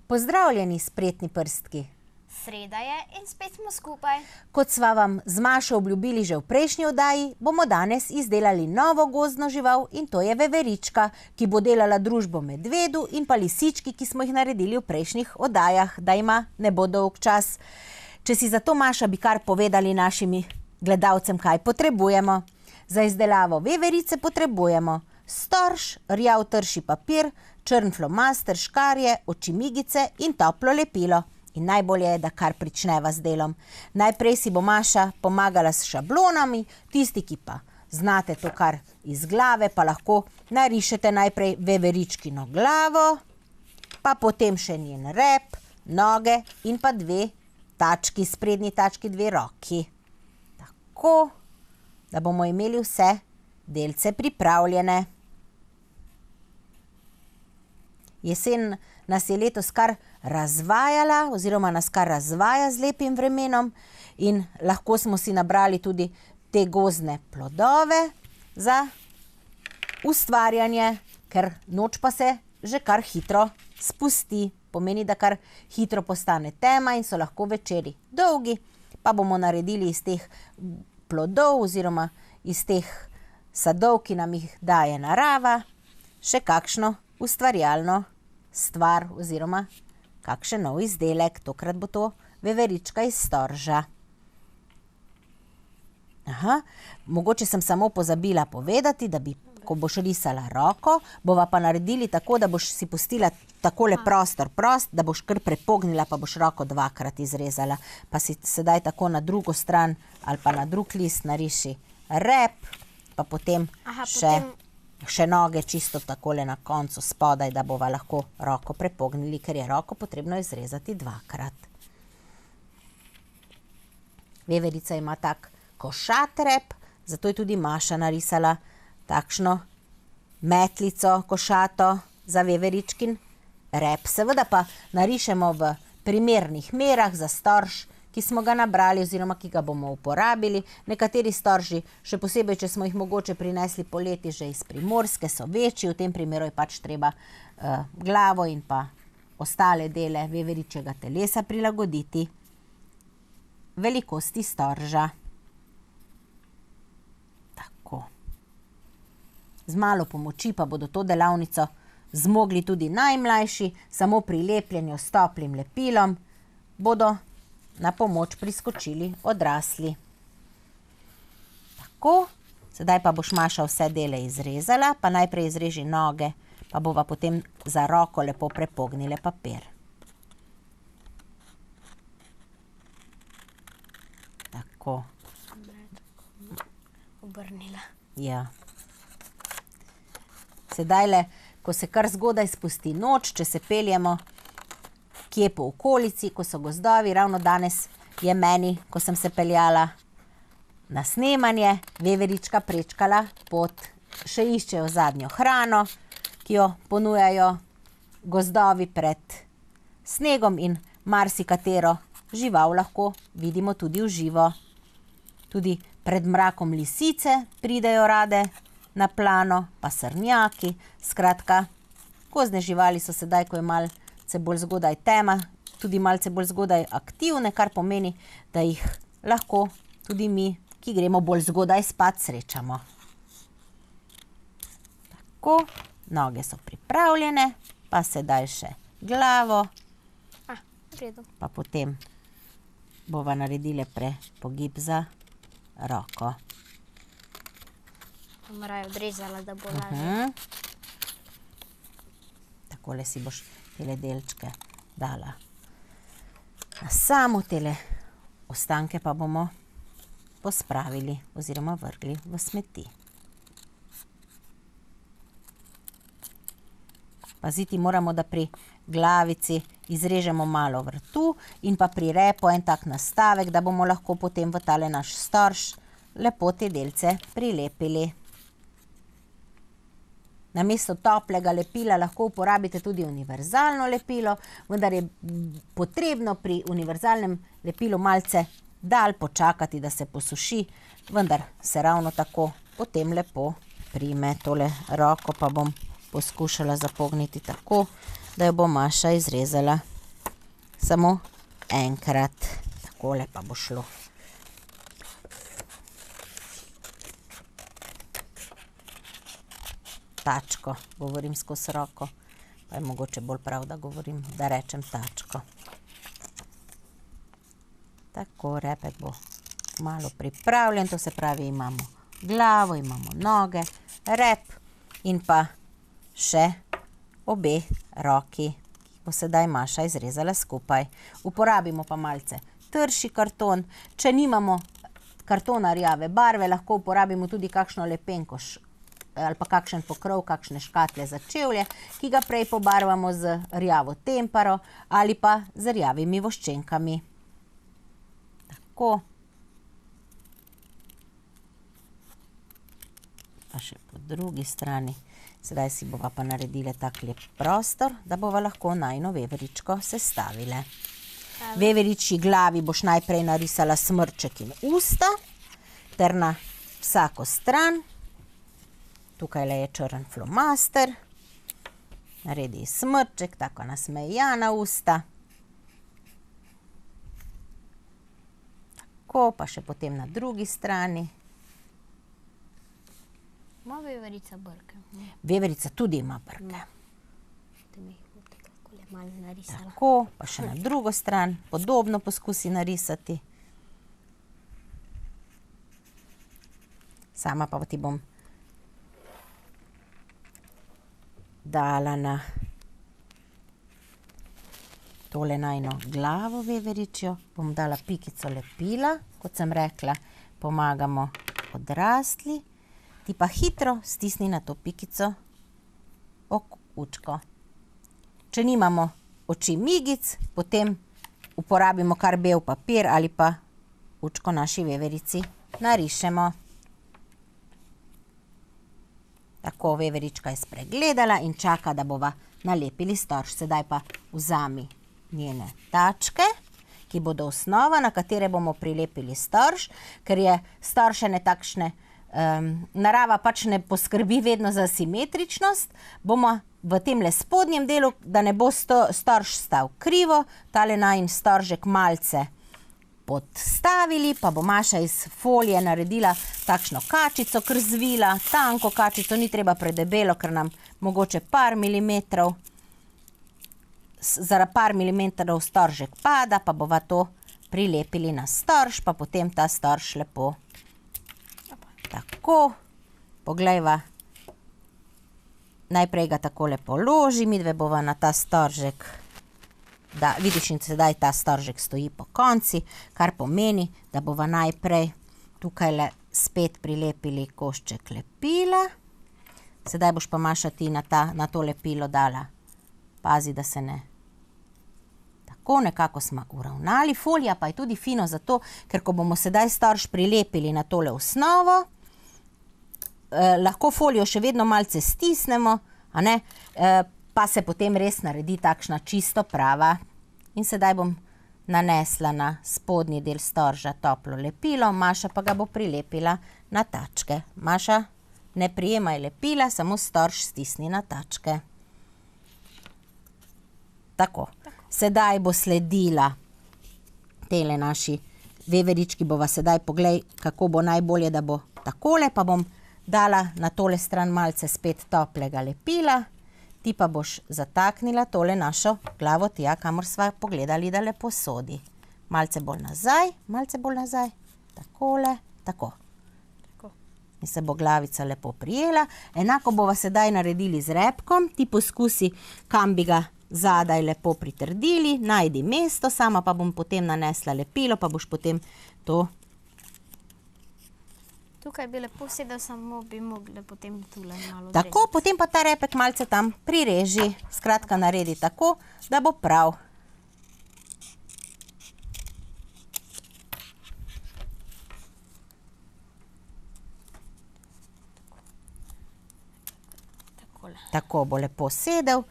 Pozdravljeni, spretni prstki. Sreda je in spet smo skupaj. Kot sva vam z Mašo obljubili že v prejšnji oddaji, bomo danes izdelali novo gozdno žival in to je veverička, ki bo delala družbo medvedu in pa lisički, ki smo jih naredili v prejšnjih oddajah, da ima ne bo dolg čas. Če si zato, Maša, bi kar povedali našimi gledalcem, kaj potrebujemo. Za izdelavo veverice potrebujemo storž, rjav trši papir, črn flomaster, škarje, očimigice in toplo lepilo. In najbolje je, da kar pričneva z delom. Najprej si bo Maša pomagala s šablonami, tisti, ki pa znate to kar iz glave, pa lahko narišete najprej veveričkino glavo, pa potem še njen rep, noge in pa dve tački, sprednji tački, dve roki. Tako, da bomo imeli vse delce pripravljene. Jesen nas je letos kar razvajala oziroma nas kar razvaja z lepim vremenom in lahko smo si nabrali tudi te gozdne plodove za ustvarjanje, ker noč pa se že kar hitro spusti. Pomeni, da kar hitro postane tema in so lahko večeri dolgi, pa bomo naredili iz teh plodov oziroma iz teh sadov, ki nam jih daje narava, še kakšno ustvarjalno stvar oziroma kakšen nov izdelek. Tokrat bo to veverička iz storža. Mogoče sem samo pozabila povedati, da bi, ko boš risala roko, bova pa naredili tako, da boš si pustila takole prostor prost, da boš kar prepognila, pa boš roko dvakrat izrezala. Pa si sedaj tako na drugo stran ali pa na drug list nariši rep, pa potem še noge čisto takole na koncu spodaj, da bova lahko roko prepognili, ker je roko potrebno izrezati dvakrat. Veverica ima tak košat rep, zato je tudi Maša narisala takšno metlico košato za veveričkin rep. Seveda pa narišemo v primernih merah za storž, ki smo ga nabrali oziroma ki ga bomo uporabili. Nekateri storži, še posebej, če smo jih mogoče prinesli poleti že iz Primorske, so večji, v tem primeru je pač treba glavo in pa ostale dele veveričjega telesa prilagoditi velikosti storža. Tako. Z malo pomoči pa bodo to delavnico zmogli tudi najmlajši, samo pri lepljenju s toplim lepilom bodo na pomoč priskočili odrasli. Tako, sedaj pa boš, Maša, vse dele izrezala, pa najprej izreži noge, pa bova potem za roko lepo prepognile papir. Tako. Obrnila. Ja. Sedajle, ko se kar zgodaj spusti noč, če se peljemo kje po okolici, ko so gozdovi, ravno danes je meni, ko sem se peljala na snemanje, veverička prečkala pot. Še iščejo zadnjo hrano, ki jo ponujajo gozdovi pred snegom in marsikatero žival lahko vidimo tudi v živo. Tudi pred mrakom lisice pridejo rade na plano, pa srnjaki. Skratka, gozdne živali so sedaj, ko je malce bolj zgodaj tema, tudi malce bolj zgodaj aktivne, kar pomeni, da jih lahko tudi mi, ki gremo bolj zgodaj spat, srečamo. Tako, noge so pripravljene, pa sedaj še glavo, pa potem bova naredile pogib za roko. Bom raje odrezala, da bo lažje. Takole si boš tele delčke dala na samo, tele ostanke pa bomo pospravili oziroma vrgli v smeti. Paziti moramo, da pri glavici izrežemo malo vrtu in pa pri repu en tak nastavek, da bomo lahko potem v tale naš storž lepo te delce prilepili. Namesto toplega lepila lahko uporabite tudi univerzalno lepilo, vendar je potrebno pri univerzalnem lepilu malce dalj počakati, da se posuši, vendar se ravno tako potem lepo prime. Tole roko pa bom poskušala zapogniti tako, da jo bo Maša izrezala samo enkrat. Takole pa bo šlo. Tačko, govorim skozi roko. Pa je mogoče bolj prav, da govorim, da rečem tačko. Tako, repek bo malo pripravljen, to se pravi, imamo glavo, imamo noge, rep in pa še obe roki, ki bo sedaj Maša izrezala skupaj. Uporabimo pa malce trši karton. Če nimamo kartona rjave barve, lahko uporabimo tudi kakšno lepenko ali pa kakšen pokrov, kakšne škatle za čevlje, ki ga prej pobarvamo z rjavo temparo ali pa z rjavimi voščenkami. Tako. Pa še po drugi strani. Sedaj si bova pa naredile tak lep prostor, da bova lahko najino veveričko sestavile. Veveričji glavi boš najprej narisala smrček in usta, ter na vsako stran. Tukaj je črn flomaster. Naredi smrček, tako nasmejana usta. Tako, pa še potem na drugi strani. Ima veverica brke? Veverica tudi ima brke. Da mi jih bo takole malo narisala. Tako, pa še na drugo stran. Podobno poskusi narisati. Sama pa ti bom dala na tole najino glavo veveričjo. Bom dala pikico lepila, kot sem rekla, pomagamo odrasli. Ti pa hitro stisni na to pikico očko. Če nimamo oči migic, potem uporabimo kar bel papir ali pa očko naši veverici narišemo. Tako, veverička je spregledala in čaka, da bova nalepili storž. Sedaj pa vzami njene tačke, ki bodo osnova, na katere bomo prilepili storž, ker je storž ene takšne, narava pač ne poskrbi vedno za simetričnost, bomo v temle spodnjem delu, da ne bo storž stal krivo, tale najin storžek malce podstavili, pa bo Maša iz folije naredila takšno kačico, krzvila, tanko kačico, ni treba predebelo, ker nam mogoče par milimetrov storžek pada, pa bova to prilepili na storž, pa potem ta storž lepo tako, poglejva, najprej ga takole položi, midve bova na ta storžek, da vidiš, in sedaj ta storžek stoji po konci, kar pomeni, da bova najprej tukajle spet prilepili košček lepila. Sedaj boš pa Maša ti na to lepilo dala, pazi, da se ne, tako nekako smo uravnali. Folija pa je tudi fino zato, ker ko bomo sedaj storž prilepili na tole osnovo, lahko folijo še vedno malce stisnemo, a ne, pa se potem res naredi takšna čisto prava. In sedaj bom nanesla na spodnji del storža toplo lepilo, Maša pa ga bo prilepila na tačke. Maša, ne prijemaj lepila, samo storž stisni na tačke. Tako, sedaj bo sledila tele naši veverički, bova sedaj poglej, kako bo najbolje, da bo takole, pa bom dala na tole stran malce spet toplega lepila. Ti pa boš zataknila tole našo glavo tja, kamor sva pogledali, da lepo sodi. Malce bolj nazaj, takole, tako. In se bo glavica lepo prijela. Enako bova sedaj naredili z repkom. Ti poskusi, kam bi ga zadaj lepo pritrdili, najdi mesto, sama pa bom potem nanesla lepilo, pa boš potem to. Tukaj bi lepo sedel, samo bi mogli potem tule malo odrezati. Tako, potem pa ta repek malce tam prireži. Skratka, naredi tako, da bo prav. Tako bo lepo sedel.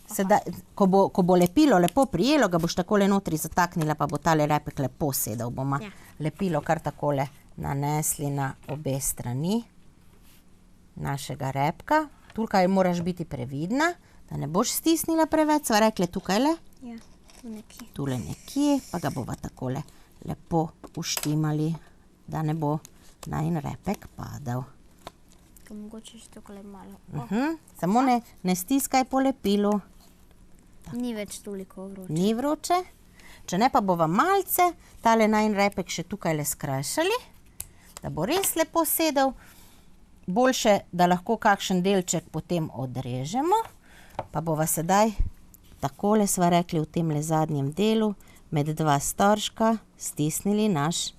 Sedaj, ko bo lepilo lepo prijelo, ga boš takole notri zataknila, pa bo tale repek lepo sedel. Bomo lepilo kar takole nanesli na obe strani našega repka. Tukaj moraš biti previdna, da ne boš stisnila preveč, sva rekle tukajle. Ja. Tu nekje. Tule nekje, pa ga bova takole lepo uštimali, da ne bo najin repek padal. Kaj mogoče še tukaj malo. Samo ne stiskaj po lepilu, Ni več toliko vroče. ni vroče. Če ne, pa bova malce tale najin repek še tukaj le skrajšali, da bo res lepo sedel. Boljše, da lahko kakšen delček potem odrežemo, pa bova sedaj takole, sva rekli, v tem zadnjem delu med dva storžka stisnili naš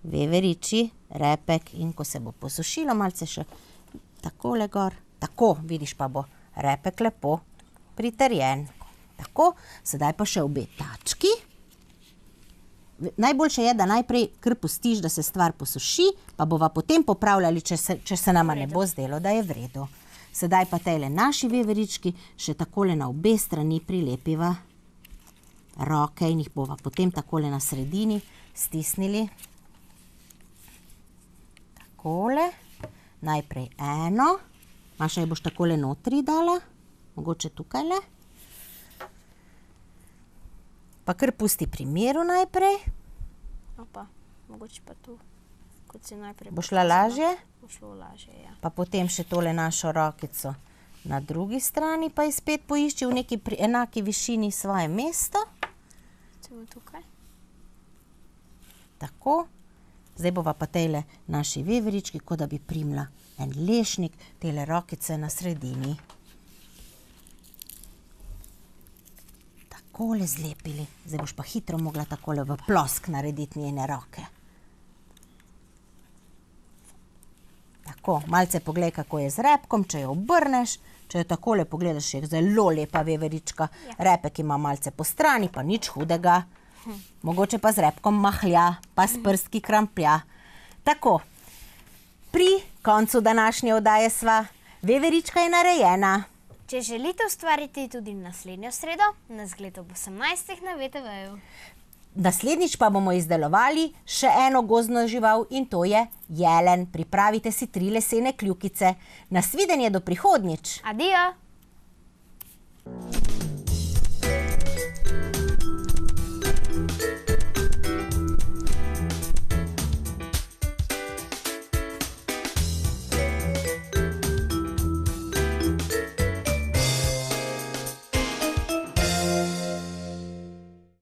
veveričji repek in ko se bo posušilo malce še takole gor, tako, vidiš, pa bo repek lepo pritrjen. Tako, sedaj pa še obe tački. Najboljše je, da najprej kar pustiš, da se stvar posuši, pa bova potem popravljali, če se nama ne bo zdelo, da je v redu. Sedaj pa tejle naši veverički še takole na obe strani prilepiva roke in jih bova potem takole na sredini stisnili. Takole. Najprej eno. Maša, jo boš takole notri dala? Mogoče tukajle? Pa kar pusti pri miru najprej. Opa, mogoče pa tu, kot si najprej. Bo šla lažje? Bo šlo lažje, ja. Pa potem še tole našo rokico na drugi strani, pa ji spet poišči v neki pri enaki višini svoje mesto. Recimo tukaj. Tako. Zdaj bova pa tejle naši veverički, kot da bi primla en lešnik, tele rokice na sredini. Takole zlepili. Zdaj boš pa hitro mogla takole v plosk narediti njene roke. Tako, malce poglej, kako je z repkom, če jo obrneš, če jo takole pogledaš, je zelo lepa veverička. Repek ima malce po strani, pa nič hudega. Mogoče pa z repkom mahlja, pa s prstki kramplja. Tako, pri koncu današnje oddaje sva, veverička je narejena. Če želite ustvariti tudi naslednjo sredo, na zgled ob 18. na VTV-ju. Naslednjič pa bomo izdelovali še eno gozdno žival in to je jelen. Pripravite si 3 lesene kljukice. Nasvidenje do prihodnjič. Adijo!